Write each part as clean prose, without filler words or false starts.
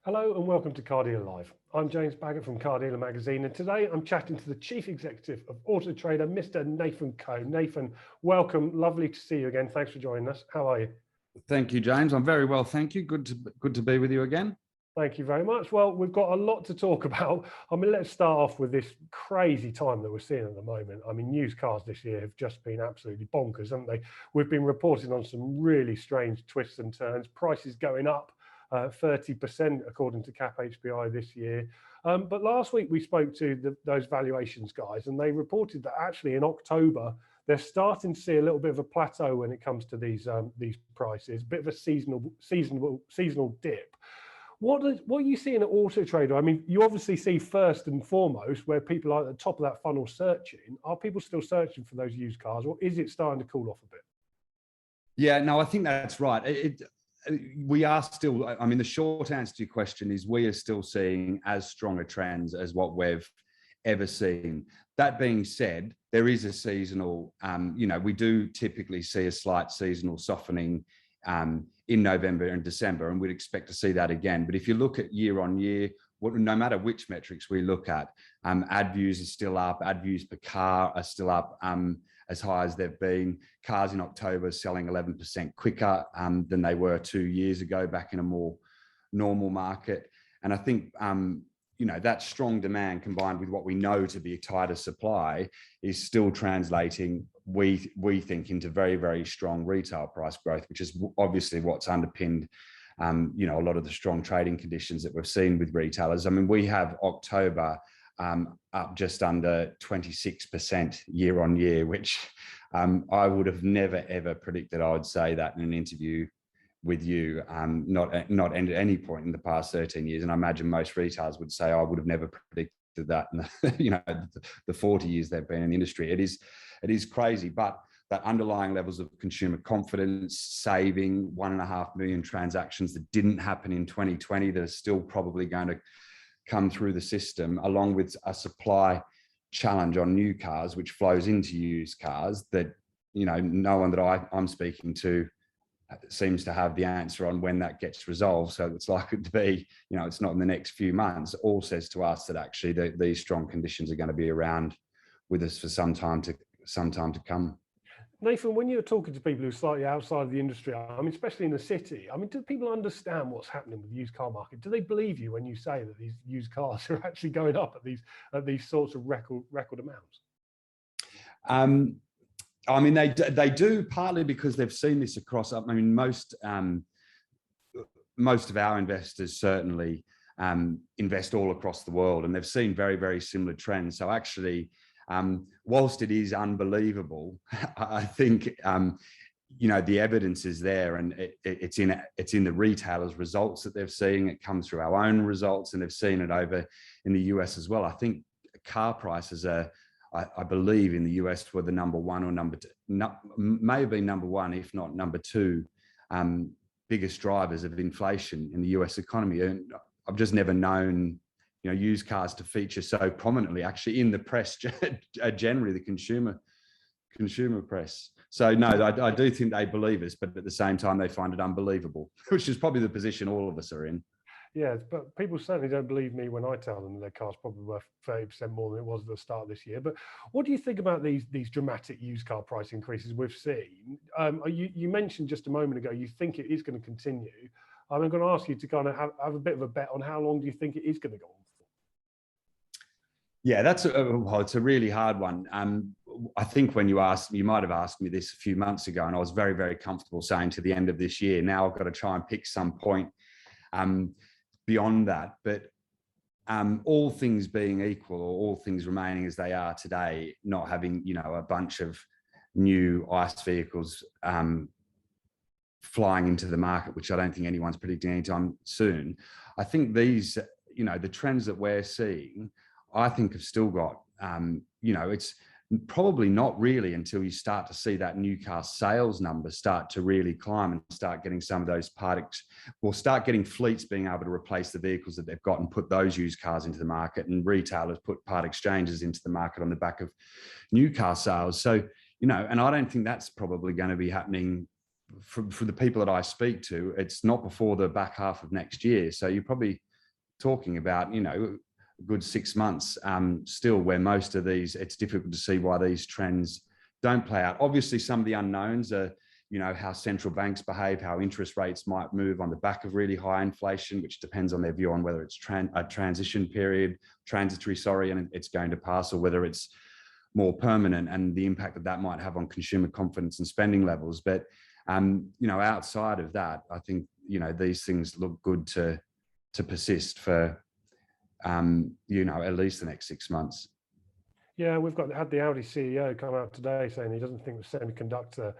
Hello and welcome to Car Dealer Live. I'm James Baggett from Car Dealer Magazine, and today I'm chatting to the Chief Executive of Auto Trader, Mr. Nathan Coe. Nathan, welcome. Lovely to see you again. Thanks for joining us. How are you? Thank you, James. I'm very well, thank you. Good to be with you again. Thank you very much. Well, we've got a lot to talk about. I mean, let's start off with this crazy time that we're seeing at the moment. I mean, used cars this year have just been absolutely bonkers, haven't they? We've been reporting on some really strange twists and turns, prices going up 30% according to Cap HPI this year. But last week we spoke to those valuations guys, and they reported that actually in October they're starting to see a little bit of a plateau when it comes to these prices, a bit of a seasonal dip. What are you seeing at Auto Trader? I mean, you obviously see first and foremost where people are at the top of that funnel searching. Are people still searching for those used cars, or is it starting to cool off a bit? Yeah, no, I think that's right. We are still, I mean, the short answer to your question is we are still seeing as strong a trends as what we've ever seen. That being said, there is a seasonal, we do typically see a slight seasonal softening in November and December, and we'd expect to see that again. But if you look at year on year, no matter which metrics we look at, ad views are still up, ad views per car are still up as high as they've been. Cars in October selling 11% quicker than they were 2 years ago, back in a more normal market. And I think that strong demand combined with what we know to be a tighter supply is still translating, we think, into very, very strong retail price growth, which is obviously what's underpinned a lot of the strong trading conditions that we've seen with retailers. I mean, we have October up just under 26% year on year, which I would have never, ever predicted I would say that in an interview with you, not at any point in the past 13 years. And I imagine most retailers would say I would have never predicted that in the 40 years they've been in the industry. It is crazy, but that underlying levels of consumer confidence, saving 1.5 million transactions that didn't happen in 2020 that are still probably going to come through the system, along with a supply challenge on new cars, which flows into used cars that, no one that I'm speaking to seems to have the answer on when that gets resolved. So it's likely to be, it's not in the next few months. All says to us that actually these strong conditions are going to be around with us for some time to come. Nathan, when you're talking to people who are slightly outside of the industry, I mean, especially in the city, I mean, do people understand what's happening with the used car market? Do they believe you when you say that these used cars are actually going up at these sorts of record amounts? I mean, they do, partly because they've seen this across. I mean, most of our investors certainly invest all across the world, and they've seen very, very similar trends. So actually, whilst it is unbelievable, I think the evidence is there, and it's in the retailers' results that they're seeing. It comes through our own results, and they've seen it over in the US as well. I think car prices are, I believe, in the US were the number one or number two, may have been number one, if not number two, biggest drivers of inflation in the US economy. And I've just never known used cars to feature so prominently actually in the press, generally the consumer press. So no, I do think they believe us, but at the same time they find it unbelievable, which is probably the position all of us are in. Yeah, but people certainly don't believe me when I tell them their car's probably worth 30% more than it was at the start of this year. But what do you think about these dramatic used car price increases we've seen? You mentioned just a moment ago you think it is going to continue. I'm going to ask you to kind of have a bit of a bet on how long do you think it is going to go on for? Yeah, it's a really hard one. I think when you might have asked me this a few months ago, and I was very, very comfortable saying to the end of this year. Now I've got to try and pick some point beyond that. But all things being equal, or all things remaining as they are today, not having a bunch of new ICE vehicles flying into the market, which I don't think anyone's predicting anytime soon. I think these, the trends that we're seeing, I think have still got, it's probably not really until you start to see that new car sales number start to really climb and start getting some of those start getting fleets being able to replace the vehicles that they've got and put those used cars into the market, and retailers put part exchanges into the market on the back of new car sales. So, and I don't think that's probably going to be happening for the people that I speak to. It's not before the back half of next year. So you're probably talking about, a good 6 months still, where most of these, it's difficult to see why these trends don't play out. Obviously, some of the unknowns are, how central banks behave, how interest rates might move on the back of really high inflation, which depends on their view on whether it's a transition period, transitory, and it's going to pass, or whether it's more permanent, and the impact that might have on consumer confidence and spending levels. But, outside of that, I think, these things look good to persist for, at least the next 6 months. Yeah, we've had the Audi CEO come out today saying he doesn't think the semiconductor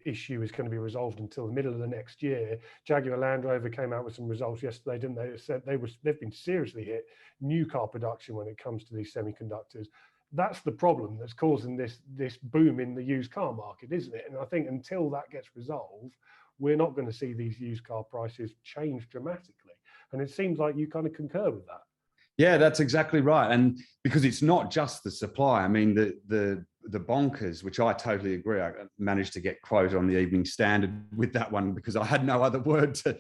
issue is going to be resolved until the middle of the next year. Jaguar Land Rover came out with some results yesterday, didn't they? It said they've been seriously hit, new car production, when it comes to these semiconductors. That's the problem that's causing this boom in the used car market, isn't it? And I think until that gets resolved, we're not going to see these used car prices change dramatically. And it seems like you kind of concur with that. Yeah, that's exactly right. And because it's not just the supply. I mean, the bonkers, which I totally agree. I managed to get quote on the Evening Standard with that one because I had no other word to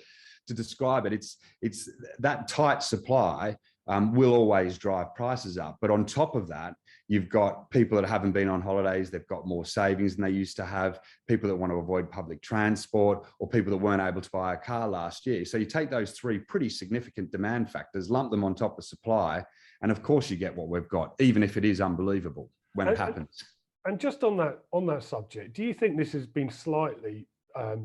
describe it. It's that tight supply will always drive prices up. But on top of that, you've got people that haven't been on holidays, they've got more savings than they used to have, people that want to avoid public transport, or people that weren't able to buy a car last year. So you take those three pretty significant demand factors, lump them on top of supply, and of course you get what we've got, even if it is unbelievable when it happens. And just on that subject, do you think this has been slightly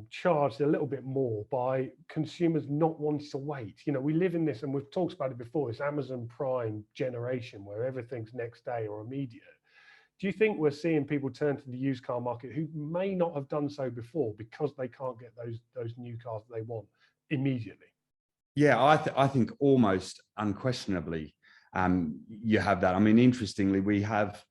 charged a little bit more by consumers not wanting to wait? We live in this, and we've talked about it before, this Amazon Prime generation where everything's next day or immediate. Do you think we're seeing people turn to the used car market who may not have done so before because they can't get those new cars that they want immediately? Yeah, I think almost unquestionably you have that. I mean, interestingly, we have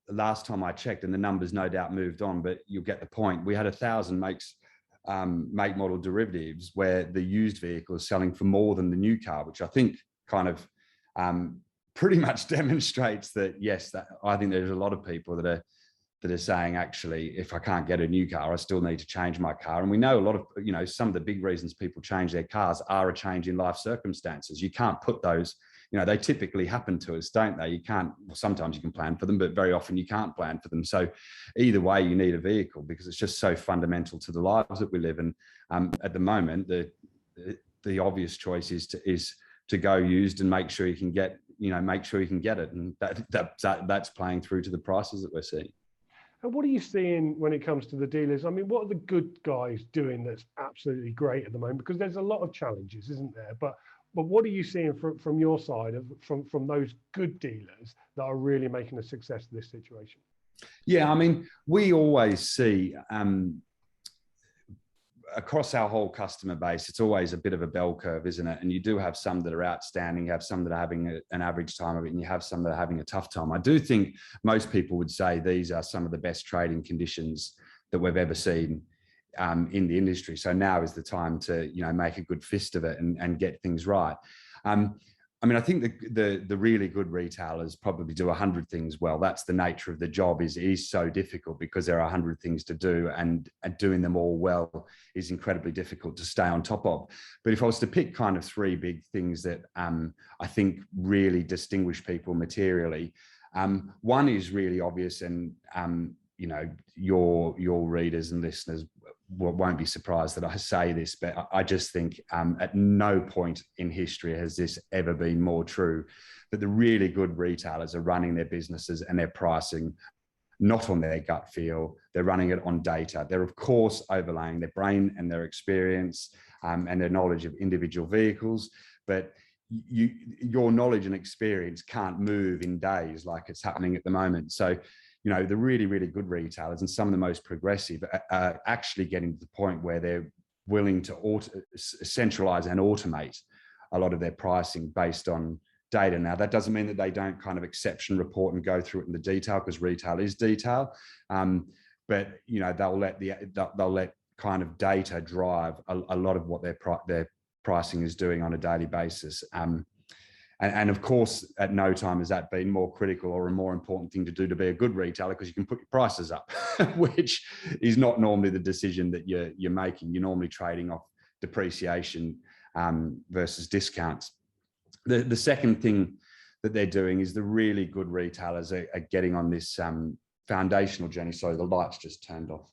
last time I checked, and the numbers no doubt moved on, but you'll get the point. We had 1,000 make model derivatives where the used vehicle is selling for more than the new car, which I think kind of pretty much demonstrates that, yes, that I think there's a lot of people that are saying, actually, if I can't get a new car, I still need to change my car. And we know a lot of, some of the big reasons people change their cars are a change in life circumstances. You can't put those, they typically happen to us, don't they? You can't, well, sometimes you can plan for them, but very often you can't plan for them. So either way, you need a vehicle because it's just so fundamental to the lives that we live. And at the moment, the obvious choice is to go used and make sure you can get, it. And that's playing through to the prices that we're seeing. And what are you seeing when it comes to the dealers? I mean, what are the good guys doing that's absolutely great at the moment? Because there's a lot of challenges, isn't there? But what are you seeing from your side, from those good dealers that are really making a success of this situation? Yeah, I mean, we always see across our whole customer base, it's always a bit of a bell curve, isn't it? And you do have some that are outstanding, you have some that are having an average time of it, and you have some that are having a tough time. I do think most people would say these are some of the best trading conditions that we've ever seen in the industry. So now is the time to, make a good fist of it and get things right. I mean, I think the really good retailers probably do 100 things well. That's the nature of the job. Is so difficult because there are 100 things to do, and doing them all well is incredibly difficult to stay on top of. But if I was to pick kind of three big things that I think really distinguish people materially, one is really obvious, and your readers and listeners won't be surprised that I say this, but I just think at no point in history has this ever been more true, that the really good retailers are running their businesses and their pricing not on their gut feel. They're running it on data. They're, of course, overlaying their brain and their experience and their knowledge of individual vehicles, but your knowledge and experience can't move in days like it's happening at the moment. So the really, really good retailers and some of the most progressive are actually getting to the point where they're willing to centralize and automate a lot of their pricing based on data. Now, that doesn't mean that they don't kind of exception report and go through it in the detail, because retail is detail. But they'll let kind of data drive a lot of what their pricing is doing on a daily basis. And of course, at no time has that been more critical or a more important thing to do to be a good retailer, because you can put your prices up, which is not normally the decision that you're making. You're normally trading off depreciation versus discounts. The second thing that they're doing is the really good retailers are getting on this foundational journey. Sorry, the lights just turned off.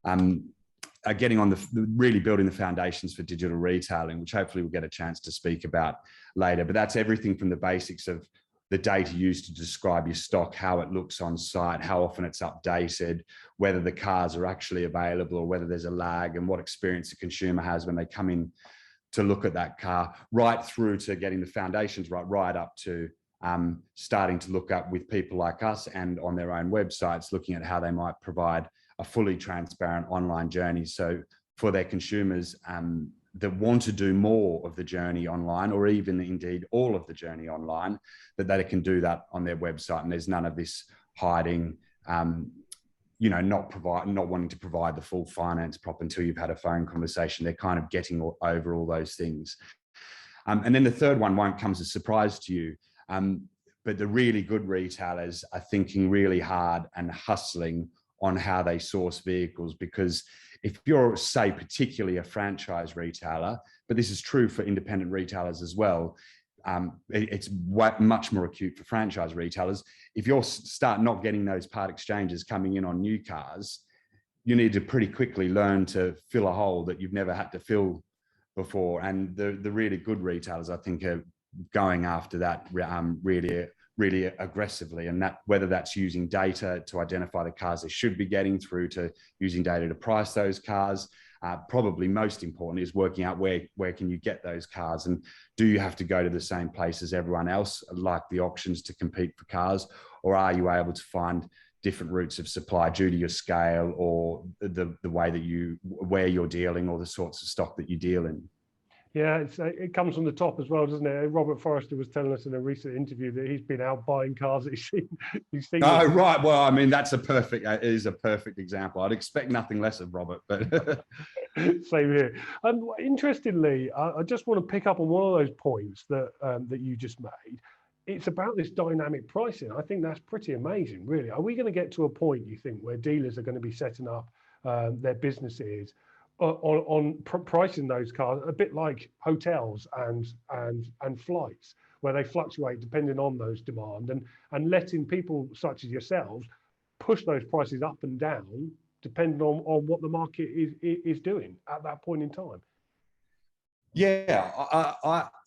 Are getting on really building the foundations for digital retailing, which hopefully we'll get a chance to speak about later. But that's everything from the basics of the data used to describe your stock, how it looks on site, how often it's updated, whether the cars are actually available or whether there's a lag, and what experience the consumer has when they come in to look at that car, right through to getting the foundations right up to starting to look up with people like us and on their own websites, looking at how they might provide a fully transparent online journey. So for their consumers that want to do more of the journey online, or even indeed all of the journey online, that they can do that on their website. And there's none of this hiding, not wanting to provide the full finance prop until you've had a phone conversation. They're kind of getting over all those things. And then the third one won't come as a surprise to you. But the really good retailers are thinking really hard and hustling on how they source vehicles, because if you're, say, particularly a franchise retailer, but this is true for independent retailers as well, it's much more acute for franchise retailers. If you start not getting those part exchanges coming in on new cars, you need to pretty quickly learn to fill a hole that you've never had to fill before. And the really good retailers, I think, are going after that really aggressively, and that whether that's using data to identify the cars they should be getting, through to using data to price those cars. Probably most important is working out where can you get those cars, and do you have to go to the same place as everyone else, like the auctions, to compete for cars, or are you able to find different routes of supply due to your scale or the way that where you're dealing, or the sorts of stock that you deal in? Yeah, it comes from the top as well, doesn't it? Robert Forrester was telling us in a recent interview that he's been out buying cars that he's seen. Oh, right. Well, I mean, it is a perfect example. I'd expect nothing less of Robert, but same here. Interestingly, I just want to pick up on one of those points that you just made. It's about this dynamic pricing. I think that's pretty amazing, really. Are we going to get to a point, you think, where dealers are going to be setting up their businesses on pricing those cars a bit like hotels and flights, where they fluctuate depending on those demand, and letting people such as yourselves push those prices up and down depending on what the market is doing at that point in time? Yeah,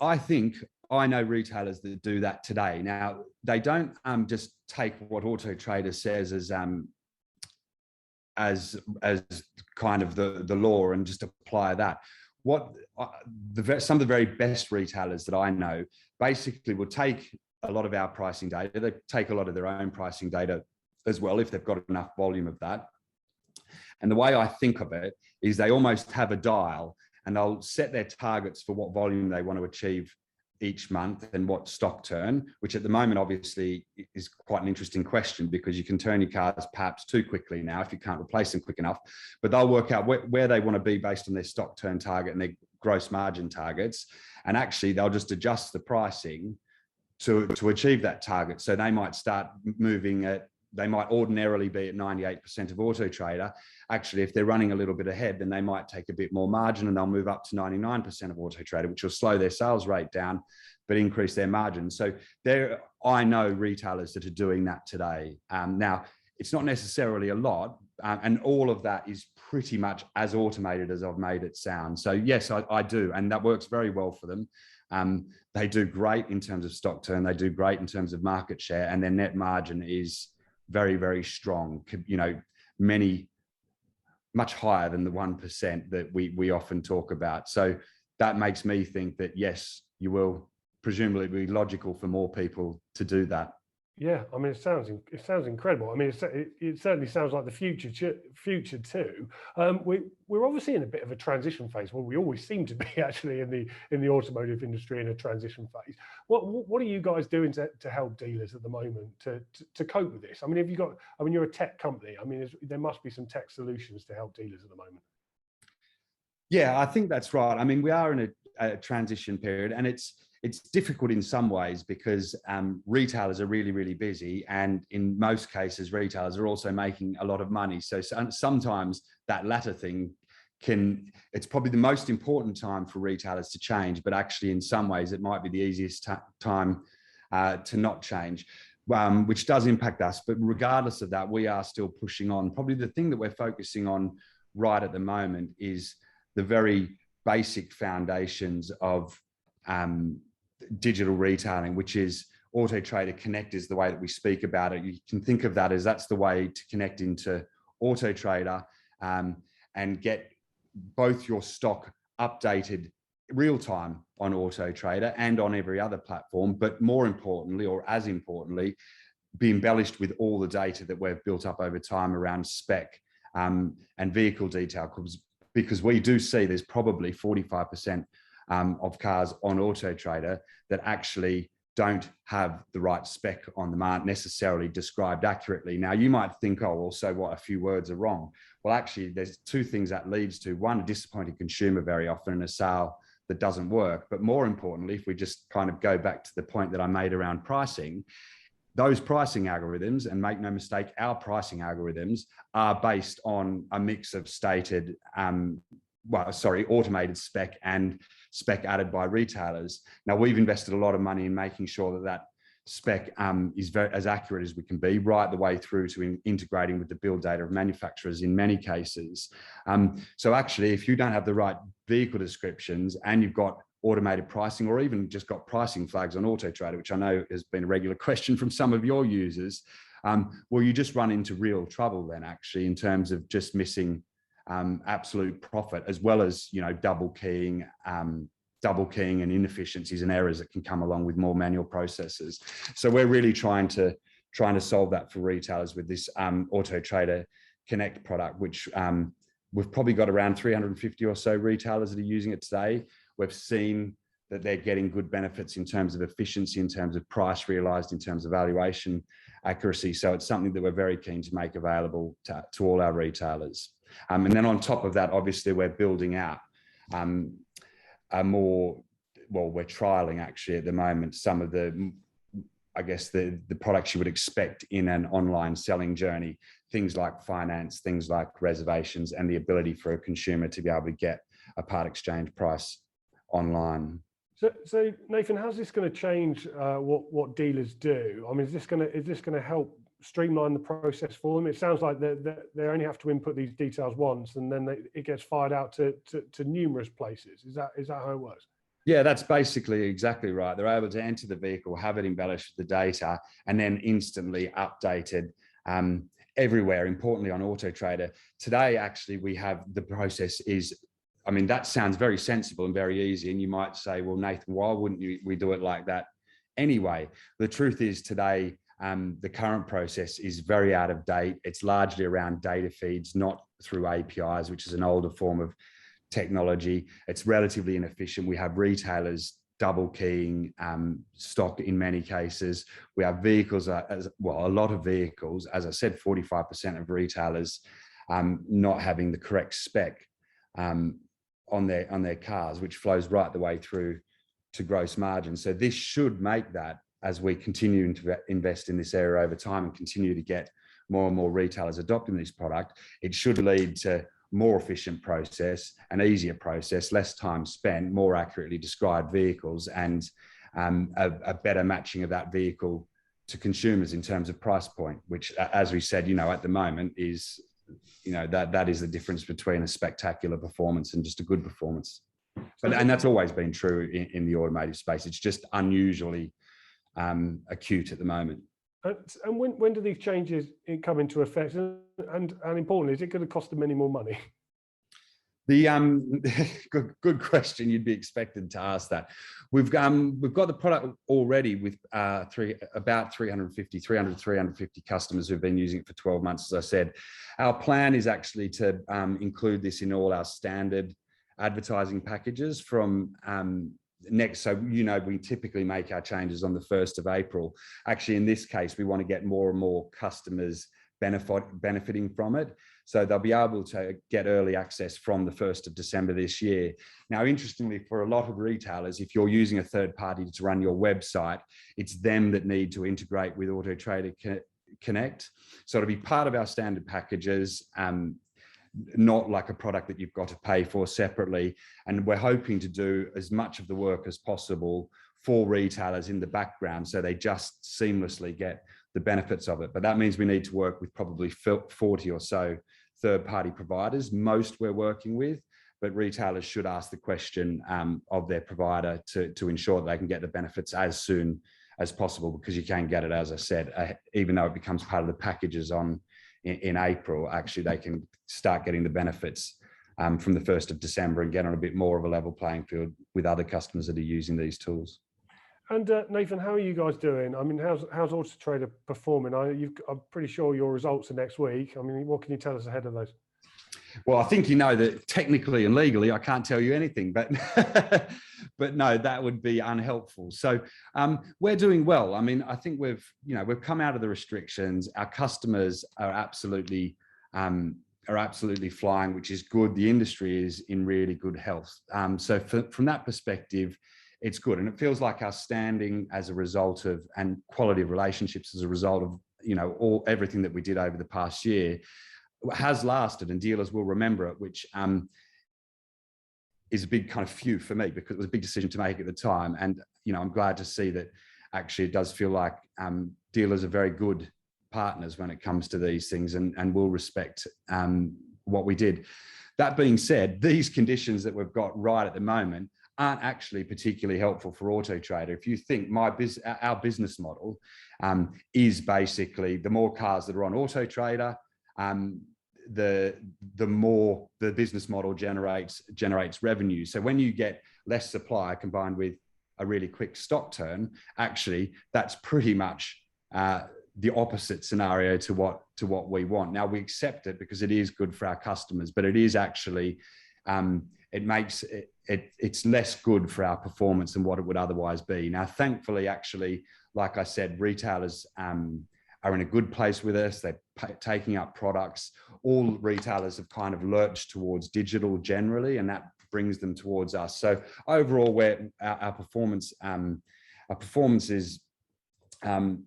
I think I know retailers that do that today. Now, they don't just take what Auto Trader says as kind of the law and just apply that. Some of the very best retailers that I know basically will take a lot of our pricing data. They take a lot of their own pricing data as well, if they've got enough volume of that. And the way I think of it is they almost have a dial, and they'll set their targets for what volume they want to achieve each month and what stock turn, which at the moment obviously is quite an interesting question, because you can turn your cars perhaps too quickly now if you can't replace them quick enough. But they'll work out where they want to be based on their stock turn target and their gross margin targets, and actually they'll just adjust the pricing to achieve that target. So they might start moving they might ordinarily be at 98% of Auto Trader. Actually, if they're running a little bit ahead, then they might take a bit more margin and they'll move up to 99% of Auto Trader, which will slow their sales rate down, but increase their margin. So I know retailers that are doing that today. Now, it's not necessarily a lot, and all of that is pretty much as automated as I've made it sound. So yes, I do, and that works very well for them. They do great in terms of stock turn. They do great in terms of market share, and their net margin is very, very strong, much higher than the 1% that we often talk about. So that makes me think that, yes, you will presumably be logical for more people to do that. Yeah, I mean, it sounds incredible. I mean, it certainly sounds like the future too. We're obviously in a bit of a transition phase. Well, we always seem to be actually in the automotive industry in a transition phase. What are you guys doing to help dealers at the moment to cope with this? I mean, you're a tech company. I mean, there must be some tech solutions to help dealers at the moment. Yeah, I think that's right. I mean, we are in a transition period, and it's difficult in some ways because retailers are really, really busy. And in most cases, retailers are also making a lot of money. So sometimes that latter thing it's probably the most important time for retailers to change, but actually in some ways it might be the easiest time to not change, which does impact us. But regardless of that, we are still pushing on. Probably the thing that we're focusing on right at the moment is the very basic foundations of digital retailing, which is Auto Trader Connect is the way that we speak about it. You can think of that as that's the way to connect into Auto Trader and get both your stock updated real time on Auto Trader and on every other platform, but more importantly, or as importantly, be embellished with all the data that we've built up over time around spec and vehicle detail, because we do see there's probably 45% of cars on Auto Trader that actually don't have the right spec on them, aren't necessarily described accurately. Now, you might think, oh, well, so what, a few words are wrong. Well, actually, there's two things that leads to. One, a disappointed consumer very often and a sale that doesn't work. But more importantly, if we just kind of go back to the point that I made around pricing, those pricing algorithms, and make no mistake, our pricing algorithms are based on a mix of stated, automated spec and spec added by retailers. Now, we've invested a lot of money in making sure that that spec is very as accurate as we can be, right the way through to integrating with the build data of manufacturers in many cases. So actually, if you don't have the right vehicle descriptions and you've got automated pricing, or even just got pricing flags on Auto Trader, which I know has been a regular question from some of your users, well, you just run into real trouble then, actually, in terms of just missing absolute profit, as well as, you know, double keying and inefficiencies and errors that can come along with more manual processes. So we're really trying to solve that for retailers with this Auto Trader Connect product, which we've probably got around 350 or so retailers that are using it today. We've seen that they're getting good benefits in terms of efficiency, in terms of price realized, in terms of valuation accuracy. So it's something that we're very keen to make available to all our retailers. And then on top of that, obviously, we're building out we're trialing actually at the moment some of the, I guess, the products you would expect in an online selling journey, things like finance, things like reservations, and the ability for a consumer to be able to get a part exchange price online. So Nathan, how's this going to change what dealers do? I mean, is this going to help streamline the process for them? It sounds like they only have to input these details once, and then it gets fired out to numerous places. Is that how it works? Yeah, that's basically exactly right. They're able to enter the vehicle, have it embellished with the data, and then instantly updated everywhere. Importantly, on Auto Trader today, actually, we have the process is. I mean, that sounds very sensible and very easy. And you might say, well, Nathan, why wouldn't we do it like that anyway? The truth is today, the current process is very out of date. It's largely around data feeds, not through APIs, which is an older form of technology. It's relatively inefficient. We have retailers double keying stock in many cases. We have vehicles, a lot of vehicles, as I said, 45% of retailers not having the correct spec on their cars, which flows right the way through to gross margin. So this should make that, as we continue to invest in this area over time and continue to get more and more retailers adopting this product, it should lead to more efficient process, an easier process, less time spent, more accurately described vehicles, and a better matching of that vehicle to consumers in terms of price point, which, as we said, at the moment is, that is the difference between a spectacular performance and just a good performance. And that's always been true in the automotive space. It's just unusually acute at the moment. And when do these changes come into effect? And importantly, is it going to cost them any more money? The good question. You'd be expected to ask that. We've got the product already with about 350 customers who've been using it for 12 months. As I said, our plan is actually to include this in all our standard advertising packages from next. So, we typically make our changes on the 1st of April. Actually, in this case, we want to get more and more customers benefiting from it. So they'll be able to get early access from the 1st of December this year. Now, interestingly, for a lot of retailers, if you're using a third party to run your website, it's them that need to integrate with Auto Trader Connect. So it'll be part of our standard packages. not like a product that you've got to pay for separately. And we're hoping to do as much of the work as possible for retailers in the background, so they just seamlessly get the benefits of it. But that means we need to work with probably 40 or so third-party providers. Most we're working with, but retailers should ask the question of their provider to ensure that they can get the benefits as soon as possible, because you can get it, as I said, even though it becomes part of the packages in April, actually they can start getting the benefits from the 1st of December and get on a bit more of a level playing field with other customers that are using these tools. And Nathan, how are you guys doing? I mean, how's Auto Trader performing? I'm pretty sure your results are next week. I mean, what can you tell us ahead of those? Well, I think you know that technically and legally I can't tell you anything, but but no, that would be unhelpful. So we're doing well. I mean, I think we've come out of the restrictions. Our customers are absolutely flying, which is good. The industry is in really good health. So from that perspective, it's good. And it feels like our standing as a result of, and quality of relationships as a result of, everything that we did over the past year has lasted, and dealers will remember it, which is a big kind of few for me, because it was a big decision to make at the time. And, I'm glad to see that actually it does feel like dealers are very good partners when it comes to these things, and will respect what we did. That being said, these conditions that we've got right at the moment aren't actually particularly helpful for Auto Trader. If you think our business model is basically the more cars that are on Auto Trader, the more the business model generates revenue. So when you get less supply combined with a really quick stock turn, actually that's pretty much the opposite scenario to what we want. Now we accept it because it is good for our customers, but it is actually it's less good for our performance than what it would otherwise be. Now, thankfully, actually, like I said, retailers are in a good place with us. They're taking up products. All retailers have kind of lurched towards digital generally, and that brings them towards us. So overall, our performance is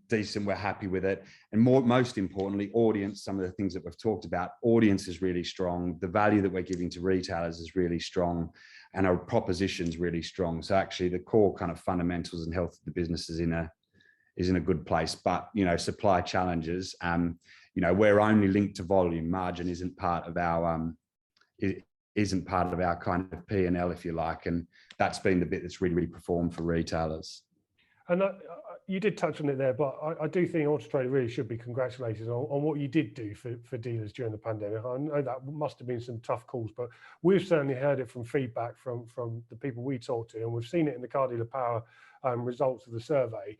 decent. We're happy with it. And most importantly, audience, some of the things that we've talked about, audience is really strong. The value that we're giving to retailers is really strong, and our proposition is really strong. So actually the core kind of fundamentals and health of the business is in a good place. But, supply challenges, we're only linked to volume. Margin isn't part of our kind of P&L, if you like. And that's been the bit that's really, really performed for retailers. And you did touch on it there, but I do think Auto Trader really should be congratulated on what you did do for dealers during the pandemic. I know that must have been some tough calls, but we've certainly heard it from feedback from the people we talked to, and we've seen it in the Car Dealer Power results of the survey.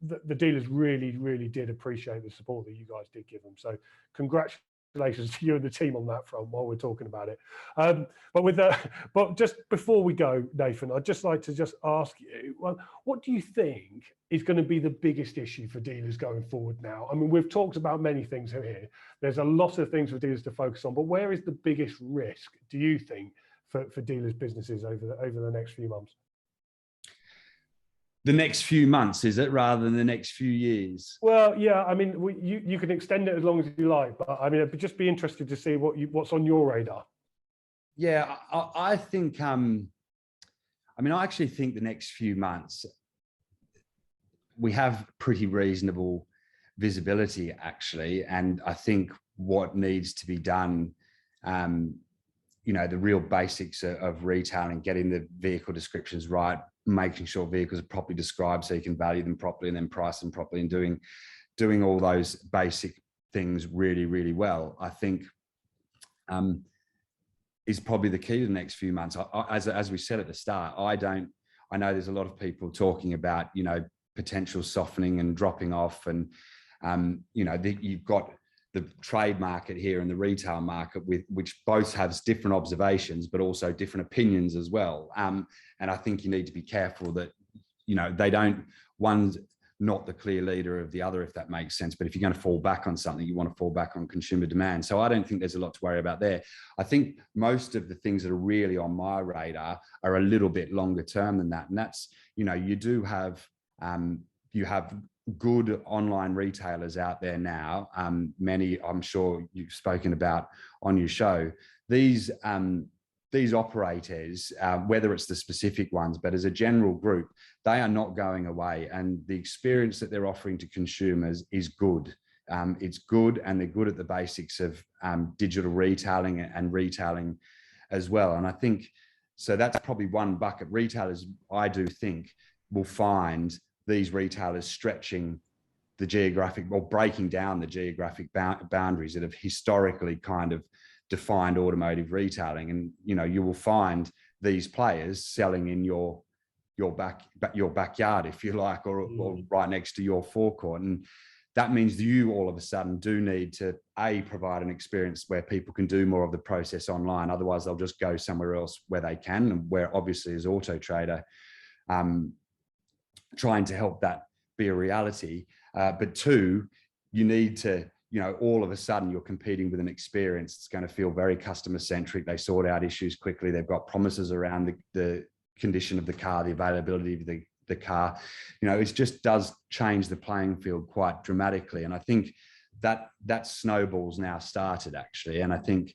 The dealers really, really did appreciate the support that you guys did give them. So congratulations to you and the team on that front while we're talking about it. But just before we go, Nathan, I'd just like to ask you, well, what do you think is going to be the biggest issue for dealers going forward now? I mean, we've talked about many things here. There's a lot of things for dealers to focus on, but where is the biggest risk, do you think, for dealers' businesses over the next few months? The next few months, is it, rather than the next few years? Well, yeah, I mean, you can extend it as long as you like, but I mean, I'd just be interested to see what's on your radar. Yeah, I think, I actually think the next few months, we have pretty reasonable visibility, actually. And I think what needs to be done, the real basics of retailing, getting the vehicle descriptions right, making sure vehicles are properly described so you can value them properly and then price them properly, and doing all those basic things really, really well, I think is probably the key to the next few months. As we said at the start, I know there's a lot of people talking about, potential softening and dropping off, and you've got the trade market here and the retail market, which both has different observations, but also different opinions as well. And I think you need to be careful that, one's not the clear leader of the other, if that makes sense. But if you're going to fall back on something, you want to fall back on consumer demand. So I don't think there's a lot to worry about there. I think most of the things that are really on my radar are a little bit longer term than that. And that's, you have good online retailers out there now. Many, I'm sure you've spoken about on your show. These operators, whether it's the specific ones, but as a general group, they are not going away, and the experience that they're offering to consumers is good. It's good, and they're good at the basics of digital retailing and retailing as well. And I think, so that's probably one bucket. Retailers, I do think, will find these retailers stretching the geographic, or breaking down the geographic boundaries that have historically kind of defined automotive retailing. And, you know, you will find these players selling in your backyard, if you like, or right next to your forecourt. And that means you all of a sudden do need to provide an experience where people can do more of the process online. Otherwise, they'll just go somewhere else where they can, and where obviously as Auto Trader, trying to help that be a reality. But two, you need to, you know, all of a sudden you're competing with an experience that's going to feel very customer centric. They sort out issues quickly. They've got promises around the condition of the car, the availability of the car. You know, it just does change the playing field quite dramatically. And I think that snowball's now started, actually. And I think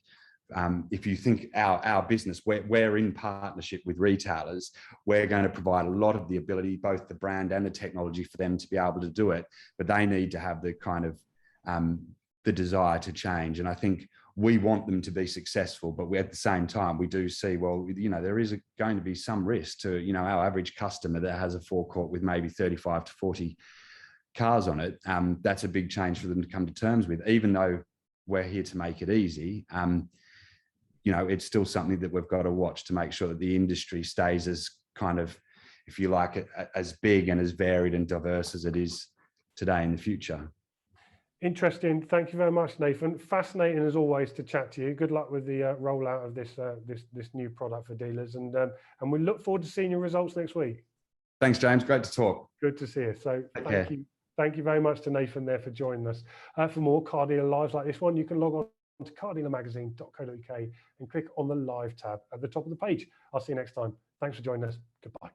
if you think our business, we're in partnership with retailers, we're going to provide a lot of the ability, both the brand and the technology, for them to be able to do it. But they need to have the kind of the desire to change. And I think we want them to be successful, but at the same time, we do see, well, you know, there is going to be some risk to, you know, our average customer that has a forecourt with maybe 35 to 40 cars on it. That's a big change for them to come to terms with, even though we're here to make it easy. You know, it's still something that we've got to watch to make sure that the industry stays as kind of, if you like, as big and as varied and diverse as it is today in the future. Interesting. Thank you very much, Nathan. Fascinating as always to chat to you. Good luck with the rollout of this new product for dealers, and we look forward to seeing your results next week. Thanks, James. Great to talk. Good to see you. So thank you. Thank you very much to Nathan there for joining us. For more car dealer lives like this one, you can log on to cardealermagazine.co.uk and click on the live tab at the top of the page. I'll see you next time. Thanks for joining us. Goodbye.